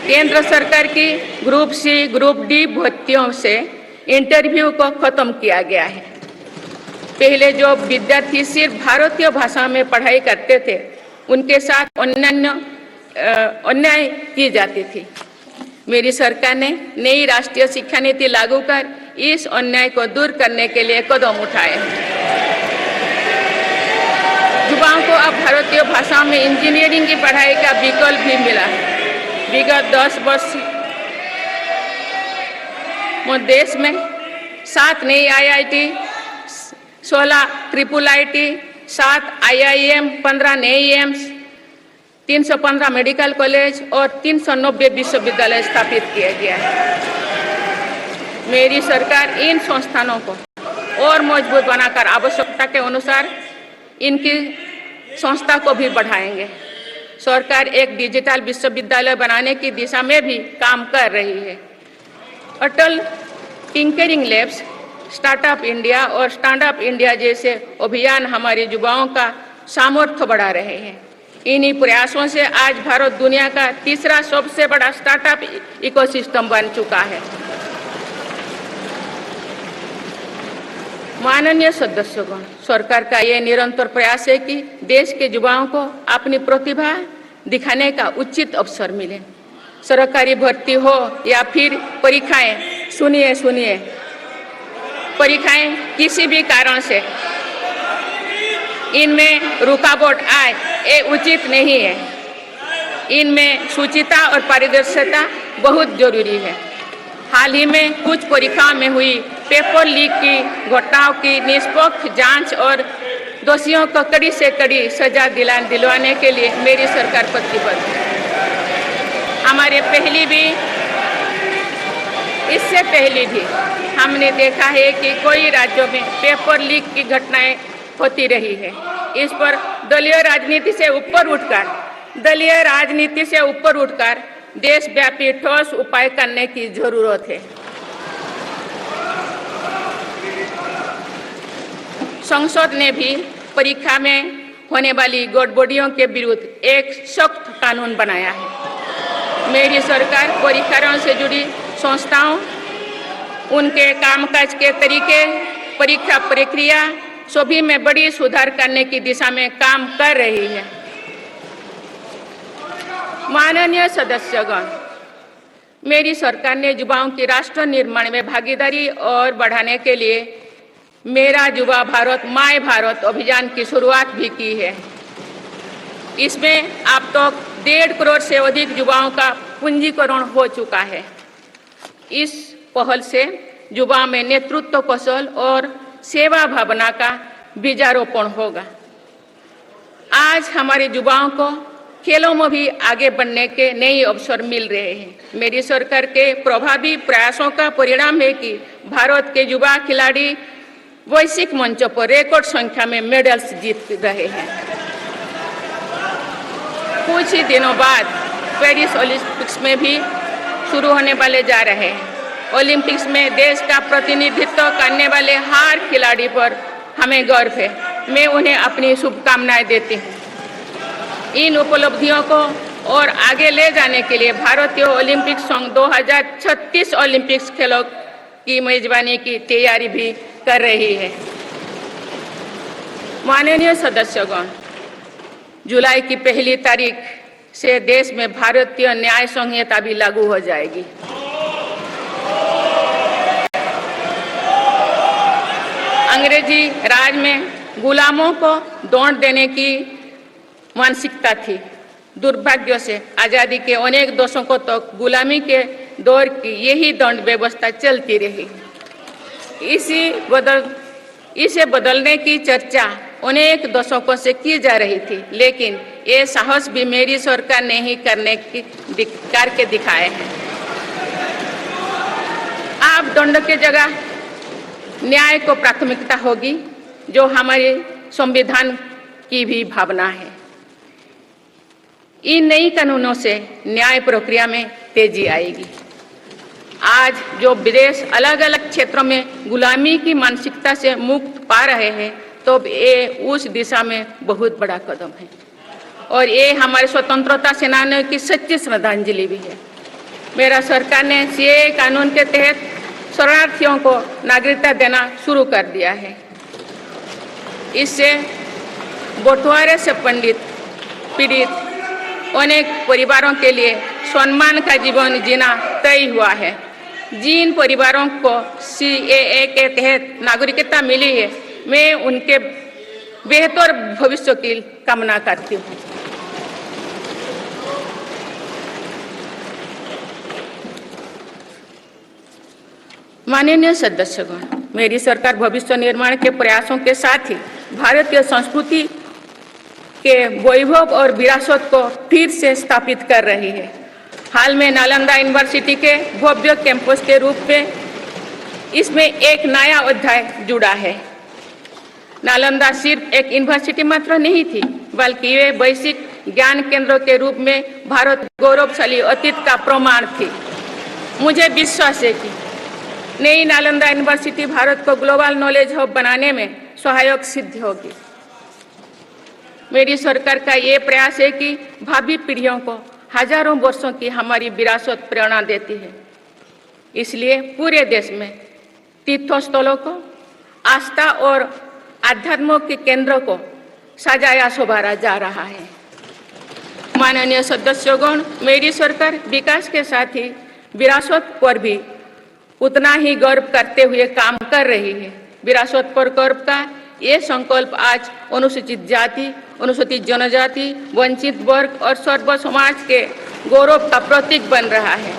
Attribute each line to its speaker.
Speaker 1: केंद्र सरकार की ग्रुप सी ग्रुप डी भर्तियों से इंटरव्यू को खत्म किया गया है। पहले जो विद्यार्थी सिर्फ भारतीय भाषा में पढ़ाई करते थे उनके साथ अन्याय की जाती थी। मेरी सरकार ने नई राष्ट्रीय शिक्षा नीति लागू कर इस अन्याय को दूर करने के लिए कदम उठाए हैं। युवाओं को अब भारतीय भाषा में इंजीनियरिंग की पढ़ाई का विकल्प भी मिला है। विगत 10 वर्ष में देश में 7 नई IIT, 16 IIIT, 7 IIM, 15 नए एम्स, 315 मेडिकल कॉलेज और 390 विश्वविद्यालय स्थापित किया गया है। मेरी सरकार इन संस्थानों को और मजबूत बनाकर आवश्यकता के अनुसार इनकी संस्था को भी बढ़ाएंगे। सरकार एक डिजिटल विश्वविद्यालय बनाने की दिशा में भी काम कर रही है। अटल टिंकरिंग लैब्स, स्टार्टअप इंडिया और स्टैंडअप इंडिया जैसे अभियान हमारे युवाओं का सामर्थ्य बढ़ा रहे हैं। इन्हीं प्रयासों से आज भारत दुनिया का तीसरा सबसे बड़ा स्टार्टअप इकोसिस्टम बन चुका है। माननीय सदस्यगण, सरकार का ये निरंतर प्रयास है कि देश के युवाओं को अपनी प्रतिभा दिखाने का उचित अवसर मिले। सरकारी भर्ती हो या फिर परीक्षाएं, सुनिए, परीक्षाएं किसी भी कारण से इनमें रुकावट आए, ये उचित नहीं है। इनमें शुचिता और पारदर्शिता बहुत जरूरी है। हाल ही में कुछ परीक्षाओं में हुई पेपर लीक की घटनाओं की निष्पक्ष जांच और दोषियों को कड़ी से कड़ी सजा दिलवाने के लिए मेरी सरकार प्रतिबद्ध है। इससे पहले भी हमने देखा है कि कई राज्यों में पेपर लीक की घटनाएं होती रही है। इस पर दलीय राजनीति से ऊपर उठकर देशव्यापी ठोस उपाय करने की जरूरत है। संसद ने भी परीक्षा में होने वाली गड़बड़ियों के विरुद्ध एक सख्त कानून बनाया है। मेरी सरकार परीक्षाओं से जुड़ी संस्थाओं, उनके कामकाज के तरीके, परीक्षा प्रक्रिया सभी में बड़ी सुधार करने की दिशा में काम कर रही है। माननीय सदस्यगण, मेरी सरकार ने युवाओं की राष्ट्र निर्माण में भागीदारी और बढ़ाने के लिए मेरा युवा भारत माय भारत अभियान की शुरुआत भी की है। इसमें अब तक 1.5 करोड़ से अधिक युवाओं का पंजीकरण हो चुका है। इस पहल से युवाओं में नेतृत्व कौशल और सेवा भावना का बीजारोपण होगा। आज हमारे युवाओं को खेलों में भी आगे बढ़ने के नए अवसर मिल रहे हैं। मेरी सरकार के प्रभावी प्रयासों का परिणाम है कि भारत के युवा खिलाड़ी वैश्विक मंचों पर रिकॉर्ड संख्या में मेडल्स जीत रहे हैं। कुछ ही दिनों बाद पेरिस ओलंपिक्स में भी शुरू होने वाले जा रहे हैं। ओलंपिक्स में देश का प्रतिनिधित्व करने वाले हर खिलाड़ी पर हमें गर्व है। मैं उन्हें अपनी शुभकामनाएं देती हूँ। इन उपलब्धियों को और आगे ले जाने के लिए भारतीय ओलंपिक संघ 2036 ओलंपिक्स खेलों की मेजबानी की तैयारी भी कर रही है। माननीय सदस्यगण, जुलाई की 1 तारीख से देश में भारतीय न्याय संहिता भी लागू हो जाएगी। अंग्रेजी राज में गुलामों को दौड़ देने की मानसिकता थी। दुर्भाग्य से आजादी के अनेक दशकों तक गुलामी के दौर की यही दंड व्यवस्था चलती रही। इसे बदलने की चर्चा अनेक दशकों से की जा रही थी, लेकिन ये साहस भी मेरी सरकार ने ही करके दिखाए हैं। अब दंड के जगह न्याय को प्राथमिकता होगी, जो हमारे संविधान की भी भावना है। इन नई कानूनों से न्याय प्रक्रिया में तेजी आएगी। आज जो विदेश अलग अलग क्षेत्रों में गुलामी की मानसिकता से मुक्त पा रहे हैं, तो ये उस दिशा में बहुत बड़ा कदम है और ये हमारे स्वतंत्रता सेनानियों की सच्ची श्रद्धांजलि भी है। मेरा सरकार ने सीएए कानून के तहत शरणार्थियों को नागरिकता देना शुरू कर दिया है। इससे बंटवारे से पीड़ित अनेक परिवारों के लिए सम्मान का जीवन जीना तय हुआ है। जिन परिवारों को सीएए के तहत नागरिकता मिली है, मैं उनके बेहतर भविष्य की कामना करती हूँ। माननीय सदस्यगण, मेरी सरकार भविष्य निर्माण के प्रयासों के साथ ही भारतीय संस्कृति के वैभव और विरासत को फिर से स्थापित कर रही है। हाल में नालंदा यूनिवर्सिटी के भव्य कैंपस के रूप में इसमें एक नया अध्याय जुड़ा है। नालंदा सिर्फ एक यूनिवर्सिटी मात्र नहीं थी, बल्कि ये वैश्विक ज्ञान केंद्र के रूप में भारत गौरवशाली अतीत का प्रमाण थी। मुझे विश्वास है कि नई नालंदा यूनिवर्सिटी भारत को ग्लोबल नॉलेज हब बनाने में सहायक सिद्ध होगी। मेरी सरकार का ये प्रयास है कि भावी पीढ़ियों को हजारों वर्षों की हमारी विरासत प्रेरणा देती है। इसलिए पूरे देश में तीर्थस्थलों को आस्था और आध्यात्म के केंद्र को सजाया संवारा जा रहा है। माननीय सदस्यगण, मेरी सरकार विकास के साथ ही विरासत पर भी उतना ही गर्व करते हुए काम कर रही है। विरासत पर गर्व का ये संकल्प आज अनुसूचित जाति, अनुसूचित जनजाति, वंचित वर्ग और सर्व समाज के गौरव का प्रतीक बन रहा है।